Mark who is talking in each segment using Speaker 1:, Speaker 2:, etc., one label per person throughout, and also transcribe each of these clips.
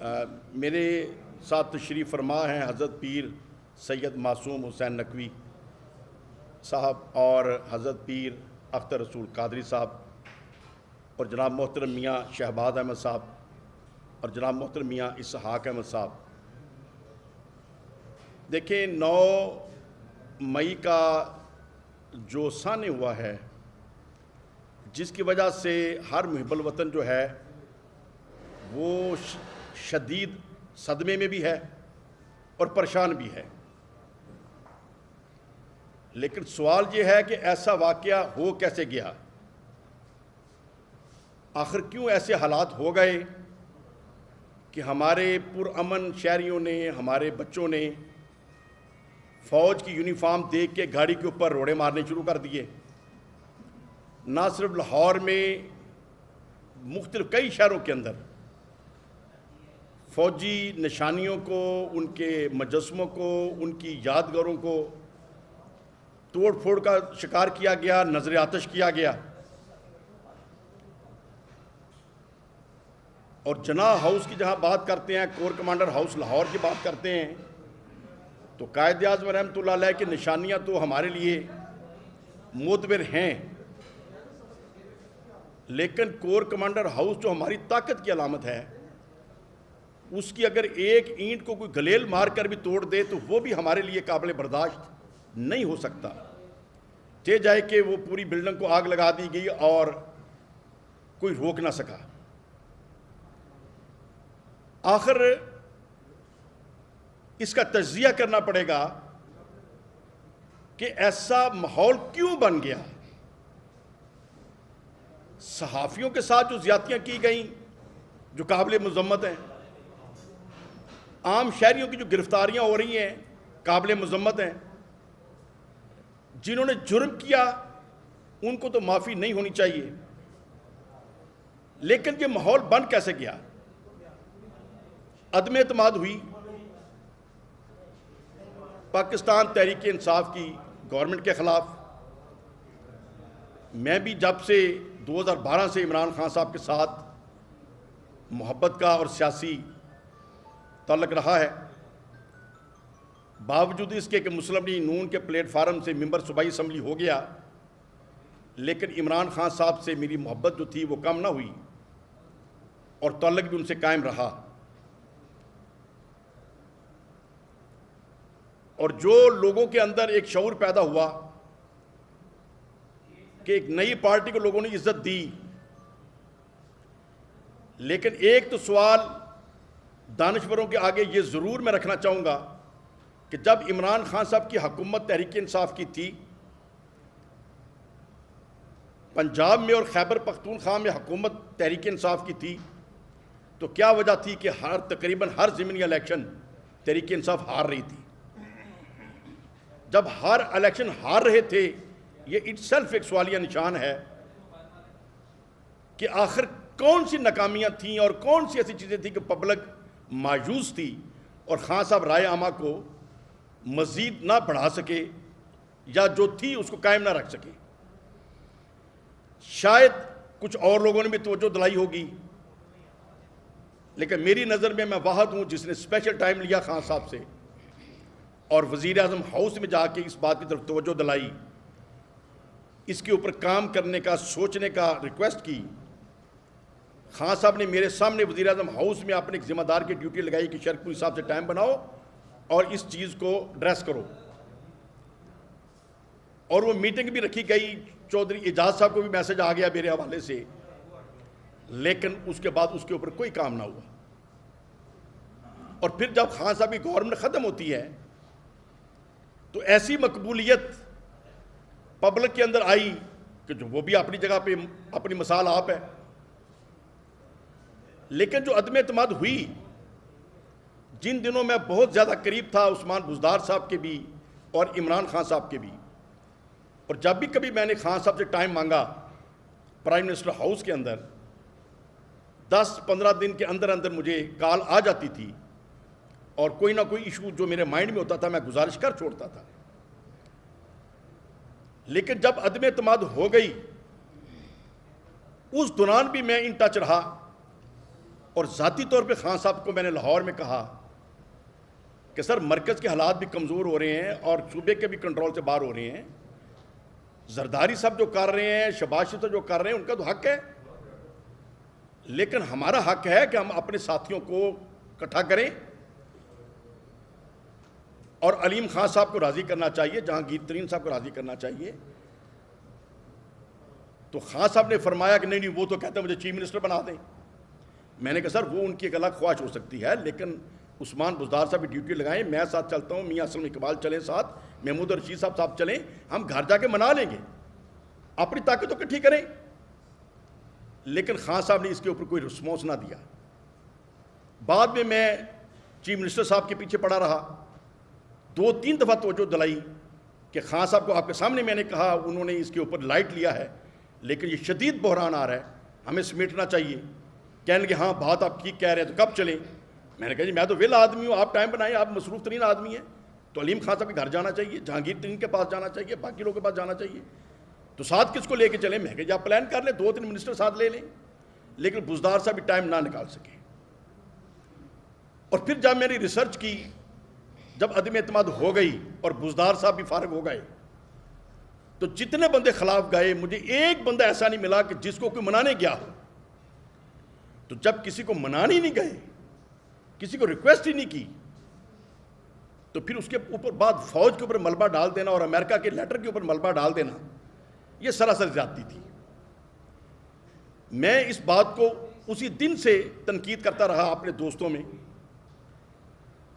Speaker 1: میرے ساتھ تشریف فرما ہیں حضرت پیر سید معصوم حسین نقوی صاحب اور حضرت پیر اختر رسول قادری صاحب اور جناب محترم میاں شہباز احمد صاحب اور جناب محترم میاں اسحاق احمد صاحب۔ دیکھیں 9 مئی کا جو سامنے ہوا ہے، جس کی وجہ سے ہر محب الوطن جو ہے وہ شدید صدمے میں بھی ہے اور پریشان بھی ہے، لیکن سوال یہ ہے کہ ایسا واقعہ ہو کیسے گیا؟ آخر کیوں ایسے حالات ہو گئے کہ ہمارے پرامن شہریوں نے، ہمارے بچوں نے فوج کی یونیفارم دیکھ کے گاڑی کے اوپر روڑے مارنے شروع کر دیے؟ نہ صرف لاہور میں، مختلف کئی شہروں کے اندر فوجی نشانیوں کو، ان کے مجسموں کو، ان کی یادگاروں کو توڑ پھوڑ کا شکار کیا گیا، نظر آتش کیا گیا۔ اور جناح ہاؤس کی جہاں بات کرتے ہیں، کور کمانڈر ہاؤس لاہور کی بات کرتے ہیں، تو قائد اعظم رحمۃ اللہ علیہ کی نشانیاں تو ہمارے لیے معتبر ہیں، لیکن کور کمانڈر ہاؤس جو ہماری طاقت کی علامت ہے، اس کی اگر ایک اینٹ کو کوئی گلیل مار کر بھی توڑ دے تو وہ بھی ہمارے لیے قابل برداشت نہیں ہو سکتا۔ جائے کہ وہ پوری بلڈنگ کو آگ لگا دی گئی اور کوئی روک نہ سکا۔ آخر اس کا تجزیہ کرنا پڑے گا کہ ایسا ماحول کیوں بن گیا۔ صحافیوں کے ساتھ جو زیادتیاں کی گئیں جو قابل مذمت ہیں، عام شہریوں کی جو گرفتاریاں ہو رہی ہیں قابل مذمت ہیں، جنہوں نے جرم کیا ان کو تو معافی نہیں ہونی چاہیے، لیکن یہ ماحول بن کیسے گیا؟ عدم اعتماد ہوئی پاکستان تحریک انصاف کی گورنمنٹ کے خلاف۔ میں بھی جب سے 2012 سے عمران خان صاحب کے ساتھ محبت کا اور سیاسی تعلق رہا ہے، باوجود اس کے کہ مسلم لیگ نون کے پلیٹ فارم سے ممبر صوبائی اسمبلی ہو گیا، لیکن عمران خان صاحب سے میری محبت جو تھی وہ کم نہ ہوئی اور تعلق بھی ان سے قائم رہا۔ اور جو لوگوں کے اندر ایک شعور پیدا ہوا کہ ایک نئی پارٹی کو لوگوں نے عزت دی، لیکن ایک تو سوال دانشوروں کے آگے یہ ضرور میں رکھنا چاہوں گا کہ جب عمران خان صاحب کی حکومت تحریک انصاف کی تھی، پنجاب میں اور خیبر پختونخوا میں حکومت تحریک انصاف کی تھی، تو کیا وجہ تھی کہ تقریباً ہر ضمنی الیکشن تحریک انصاف ہار رہی تھی؟ جب ہر الیکشن ہار رہے تھے، یہ اٹ سیلف ایک سوالیہ نشان ہے کہ آخر کون سی ناکامیاں تھیں اور کون سی ایسی چیزیں تھیں کہ پبلک مایوس تھی اور خان صاحب رائے عامہ کو مزید نہ بڑھا سکے یا جو تھی اس کو قائم نہ رکھ سکے۔ شاید کچھ اور لوگوں نے بھی توجہ دلائی ہوگی، لیکن میری نظر میں واحد ہوں جس نے اسپیشل ٹائم لیا خان صاحب سے اور وزیر اعظم ہاؤس میں جا کے اس بات کی طرف توجہ دلائی، اس کے اوپر کام کرنے کا، سوچنے کا ریکویسٹ کی۔ خان صاحب نے میرے سامنے وزیر اعظم ہاؤس میں اپنے ایک ذمہ دار کی ڈیوٹی لگائی کہ شرک پوری صاحب سے ٹائم بناؤ اور اس چیز کو ڈریس کرو، اور وہ میٹنگ بھی رکھی گئی۔ چودھری اعجاز صاحب کو بھی میسج آ گیا میرے حوالے سے، لیکن اس کے بعد اس کے اوپر کوئی کام نہ ہوا۔ اور پھر جب خان صاحب کی گورنمنٹ ختم ہوتی ہے تو ایسی مقبولیت پبلک کے اندر آئی کہ جو وہ بھی اپنی جگہ پہ اپنی مثال آپ ہے، لیکن جو عدم اعتماد ہوئی، جن دنوں میں بہت زیادہ قریب تھا عثمان بزدار صاحب کے بھی اور عمران خان صاحب کے بھی، اور جب بھی کبھی میں نے خان صاحب سے ٹائم مانگا پرائم منسٹر ہاؤس کے اندر، 10-15 دن کے اندر اندر مجھے کال آ جاتی تھی اور کوئی نہ کوئی ایشو جو میرے مائنڈ میں ہوتا تھا میں گزارش کر چھوڑتا تھا۔ لیکن جب عدم اعتماد ہو گئی، اس دوران بھی میں ان ٹچ رہا اور ذاتی طور پہ خان صاحب کو میں نے لاہور میں کہا کہ سر مرکز کے حالات بھی کمزور ہو رہے ہیں اور صوبے کے بھی کنٹرول سے باہر ہو رہے ہیں، زرداری صاحب جو کر رہے ہیں، شہباز شریف جو کر رہے ہیں، ان کا تو حق ہے، لیکن ہمارا حق ہے کہ ہم اپنے ساتھیوں کو اکٹھا کریں اور علیم خان صاحب کو راضی کرنا چاہیے، جہانگیر ترین صاحب کو راضی کرنا چاہیے۔ تو خان صاحب نے فرمایا کہ نہیں وہ تو کہتے ہیں مجھے چیف منسٹر بنا دیں۔ میں نے کہا سر وہ ان کی ایک الگ خواہش ہو سکتی ہے، لیکن عثمان بزدار صاحب ڈیوٹی لگائیں، میں ساتھ چلتا ہوں، میاں اسلم اقبال چلیں ساتھ، محمود رشید صاحب چلیں، ہم گھر جا کے منا لیں گے، اپنی طاقت کو اکٹھی کریں۔ لیکن خان صاحب نے اس کے اوپر کوئی رسپانس نہ دیا۔ بعد میں چیف منسٹر صاحب کے پیچھے پڑا رہا، 2-3 دفعہ توجہ دلائی کہ خان صاحب کو آپ کے سامنے میں نے کہا، انہوں نے اس کے اوپر لائٹ لیا ہے، لیکن یہ شدید بحران آ رہا ہے، ہمیں سمیٹنا چاہیے۔ کہنے لگے ہاں بات آپ ٹھیک کہہ رہے ہیں، تو کب چلیں؟ میں نے کہا جی میں تو ویل آدمی ہوں، آپ ٹائم بنائیں، آپ مصروف ترین آدمی ہیں، تو علیم خان صاحب کے گھر جانا چاہیے، جہانگیر ترین کے پاس جانا چاہیے، باقی لوگوں کے پاس جانا چاہیے، تو ساتھ کس کو لے کے چلیں؟ میں کہا جی آپ پلان کر لیں، 2-3 منسٹر ساتھ لے لیں، لیکن بزدار صاحب بھی ٹائم نہ نکال سکے۔ اور پھر جب میں نے ریسرچ کی، جب عدم اعتماد ہو گئی اور بزدار صاحب بھی فارغ ہو گئے، تو جتنے بندے خلاف گئے مجھے ایک بندہ ایسا نہیں ملا کہ جس کو کوئی منانے گیا ہو۔ تو جب کسی کو منانے نہیں گئے، کسی کو ریکویسٹ ہی نہیں کی، تو پھر اس کے اوپر بعد فوج کے اوپر ملبہ ڈال دینا اور امریکہ کے لیٹر کے اوپر ملبہ ڈال دینا، یہ سراسر زیادتی تھی۔ میں اس بات کو اسی دن سے تنقید کرتا رہا اپنے دوستوں میں،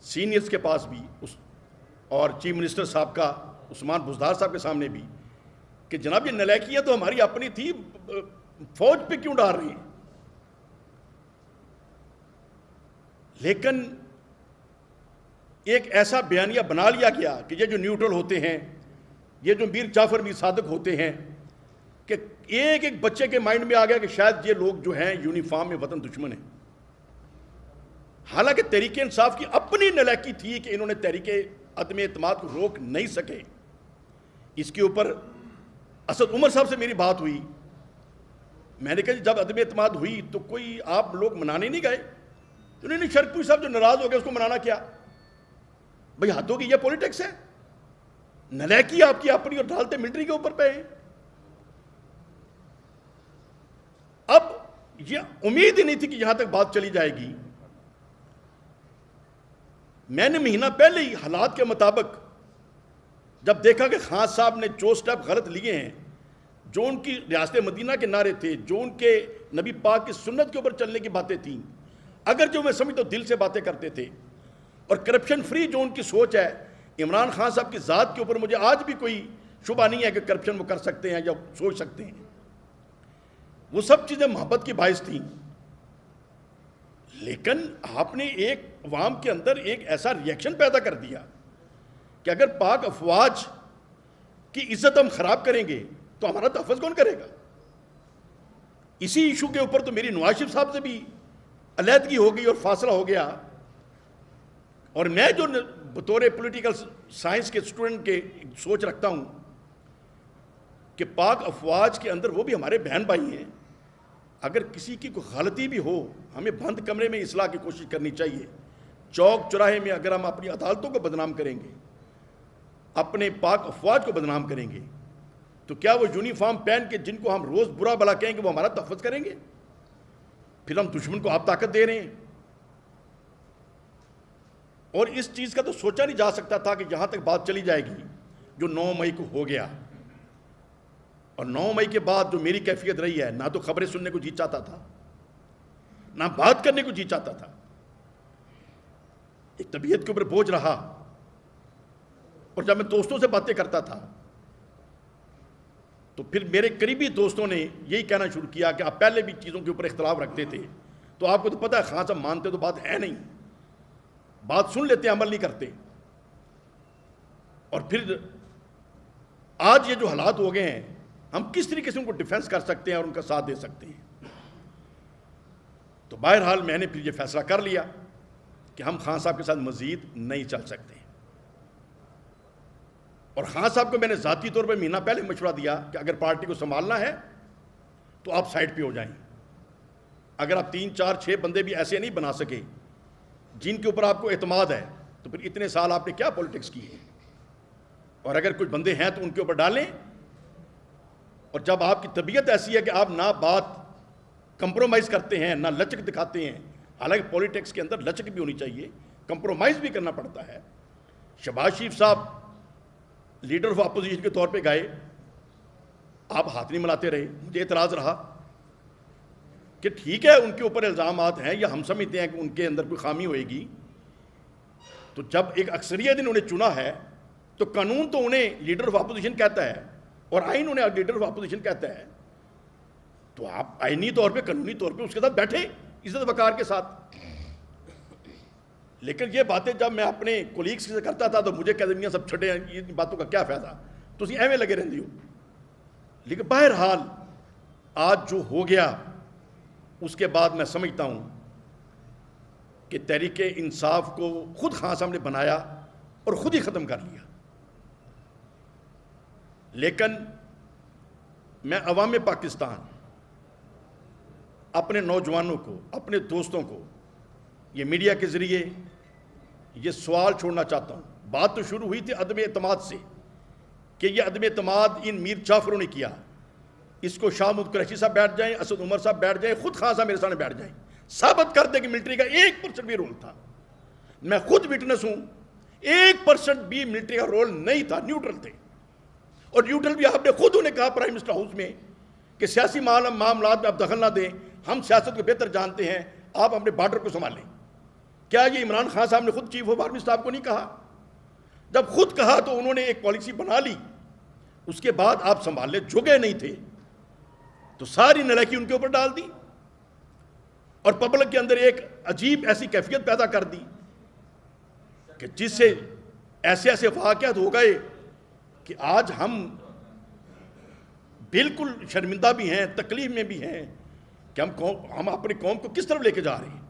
Speaker 1: سینئرز کے پاس بھی اور چیف منسٹر صاحب کا عثمان بزدار صاحب کے سامنے بھی، کہ جناب یہ نالائکیاں تو ہماری اپنی تھی، فوج پہ کیوں ڈال رہی ہیں؟ لیکن ایک ایسا بیانیہ بنا لیا گیا کہ یہ جو نیوٹرل ہوتے ہیں، یہ جو میر جعفر میر صادق ہوتے ہیں، کہ ایک ایک بچے کے مائنڈ میں آ گیا کہ شاید یہ لوگ جو ہیں یونیفارم میں وطن دشمن ہیں۔ حالانکہ تحریک انصاف کی اپنی نالائکی تھی کہ انہوں نے تحریک عدم اعتماد کو روک نہیں سکے۔ اس کے اوپر اسد عمر صاحب سے میری بات ہوئی، میں نے کہا جب عدم اعتماد ہوئی تو کوئی آپ لوگ منانے نہیں گئے؟ تو نہیں شرپوری صاحب جو ناراض ہو گئے اس کو منانا کیا؟ بھئی حد ہوگی، یہ پولیٹکس ہے، نالائکی آپ کی اپنی اور ڈالتے ملٹری کے اوپر پہ ہیں۔ اب یہ امید ہی نہیں تھی کہ یہاں تک بات چلی جائے گی۔ میں نے مہینہ پہلے ہی حالات کے مطابق جب دیکھا کہ خان صاحب نے جو سٹیپ غلط لیے ہیں، جو ان کی ریاست مدینہ کے نعرے تھے، جو ان کے نبی پاک کی سنت کے اوپر چلنے کی باتیں تھیں، اگر جو میں سمجھتا ہوں دل سے باتیں کرتے تھے، اور کرپشن فری جو ان کی سوچ ہے، عمران خان صاحب کی ذات کے اوپر مجھے آج بھی کوئی شبہ نہیں ہے کہ کرپشن وہ کر سکتے ہیں یا سوچ سکتے ہیں، وہ سب چیزیں محبت کی باعث تھیں۔ لیکن آپ نے ایک عوام کے اندر ایک ایسا ریئیکشن پیدا کر دیا کہ اگر پاک افواج کی عزت ہم خراب کریں گے تو ہمارا تحفظ کون کرے گا؟ اسی ایشو کے اوپر تو میری نواز شریف صاحب سے بھی علیحدگی ہو گئی اور فاصلہ ہو گیا، اور میں جو بطور پولیٹیکل سائنس کے اسٹوڈنٹ کے سوچ رکھتا ہوں کہ پاک افواج کے اندر وہ بھی ہمارے بہن بھائی ہیں، اگر کسی کی کوئی غلطی بھی ہو ہمیں بند کمرے میں اصلاح کی کوشش کرنی چاہیے۔ چوک چوراہے میں اگر ہم اپنی عدالتوں کو بدنام کریں گے، اپنے پاک افواج کو بدنام کریں گے، تو کیا وہ یونیفارم پہن کے جن کو ہم روز برا بلا کہیں گے وہ ہمارا تحفظ کریں گے؟ پھر ہم دشمن کو آپ طاقت دے رہے ہیں۔ اور اس چیز کا تو سوچا نہیں جا سکتا تھا کہ یہاں تک بات چلی جائے گی جو 9 مئی کو ہو گیا۔ اور 9 مئی کے بعد جو میری کیفیت رہی ہے، نہ تو خبریں سننے کو جی چاہتا تھا، نہ بات کرنے کو جی چاہتا تھا، ایک طبیعت کے اوپر بوجھ رہا۔ اور جب میں دوستوں سے باتیں کرتا تھا تو پھر میرے قریبی دوستوں نے یہی کہنا شروع کیا کہ آپ پہلے بھی چیزوں کے اوپر اختلاف رکھتے تھے، تو آپ کو تو پتہ ہے خان صاحب مانتے تو بات ہے نہیں، بات سن لیتے عمل نہیں کرتے۔ اور پھر آج یہ جو حالات ہو گئے ہیں، ہم کس طریقے سے ان کو ڈیفینس کر سکتے ہیں اور ان کا ساتھ دے سکتے ہیں؟ تو بہرحال میں نے پھر یہ فیصلہ کر لیا کہ ہم خان صاحب کے ساتھ مزید نہیں چل سکتے، اور خان صاحب کو میں نے ذاتی طور پر مہینہ پہلے مشورہ دیا کہ اگر پارٹی کو سنبھالنا ہے تو آپ سائڈ پہ ہو جائیں، اگر آپ 3 4 6 بندے بھی ایسے نہیں بنا سکے جن کے اوپر آپ کو اعتماد ہے تو پھر اتنے سال آپ نے کیا پولیٹکس کی ہے؟ اور اگر کچھ بندے ہیں تو ان کے اوپر ڈالیں. اور جب آپ کی طبیعت ایسی ہے کہ آپ نہ بات کمپرومائز کرتے ہیں نہ لچک دکھاتے ہیں، حالانکہ پولیٹکس کے اندر لچک بھی ہونی چاہیے، کمپرومائز بھی کرنا پڑتا ہے. شہباز شریف صاحب لیڈر آف اپوزیشن کے طور پہ گئے، آپ ہاتھ نہیں ملاتے رہے. مجھے اعتراض رہا کہ ٹھیک ہے ان کے اوپر الزامات ہیں یا ہم سمجھتے ہیں کہ ان کے اندر کوئی خامی ہوئے گی، تو جب ایک اکثریت انہوں نے چنا ہے تو قانون تو انہیں لیڈر آف اپوزیشن کہتا ہے اور آئین انہیں لیڈر آف اپوزیشن کہتا ہے، تو آپ آئینی طور پہ قانونی طور پہ اس کے ساتھ بیٹھے عزت وقار کے ساتھ. لیکن یہ باتیں جب میں اپنے کولیگس سے کرتا تھا تو مجھے کہہ دیں سب چھٹے ہیں، یہ باتوں کا کیا فائدہ، تو اسی ایویں لگے رہندی ہو. لیکن بہرحال آج جو ہو گیا اس کے بعد میں سمجھتا ہوں کہ تحریک انصاف کو خود خان صاحب نے بنایا اور خود ہی ختم کر لیا. لیکن میں عوام پاکستان، اپنے نوجوانوں کو، اپنے دوستوں کو یہ میڈیا کے ذریعے یہ سوال چھوڑنا چاہتا ہوں. بات تو شروع ہوئی تھی عدم اعتماد سے کہ یہ عدم اعتماد ان میر جعفروں نے کیا. اس کو شاہ محمود قریشی صاحب بیٹھ جائیں، اسد عمر صاحب بیٹھ جائیں، خود خان صاحب میرے سامنے بیٹھ جائیں، ثابت کر دیں کہ ملٹری کا 1% بھی رول تھا. میں خود وٹنس ہوں، 1% بھی ملٹری کا رول نہیں تھا، نیوٹرل تھے. اور نیوٹرل بھی آپ نے خود انہیں کہا پرائم منسٹر ہاؤس میں کہ سیاسی معاملات میں آپ دخل نہ دیں، ہم سیاست کو بہتر جانتے ہیں، آپ اپنے بارڈر کو سنبھالیں. کیا یہ عمران خان صاحب نے خود چیف آف آرمی صاحب کو نہیں کہا؟ جب خود کہا تو انہوں نے ایک پالیسی بنا لی، اس کے بعد آپ سنبھالنے جھکے نہیں تھے تو ساری نلاکی ان کے اوپر ڈال دی اور پبلک کے اندر ایک عجیب ایسی کیفیت پیدا کر دی کہ جس سے ایسے ایسے واقعات ہو گئے کہ آج ہم بالکل شرمندہ بھی ہیں، تکلیف میں بھی ہیں کہ ہم اپنی قوم کو کس طرف لے کے جا رہے ہیں.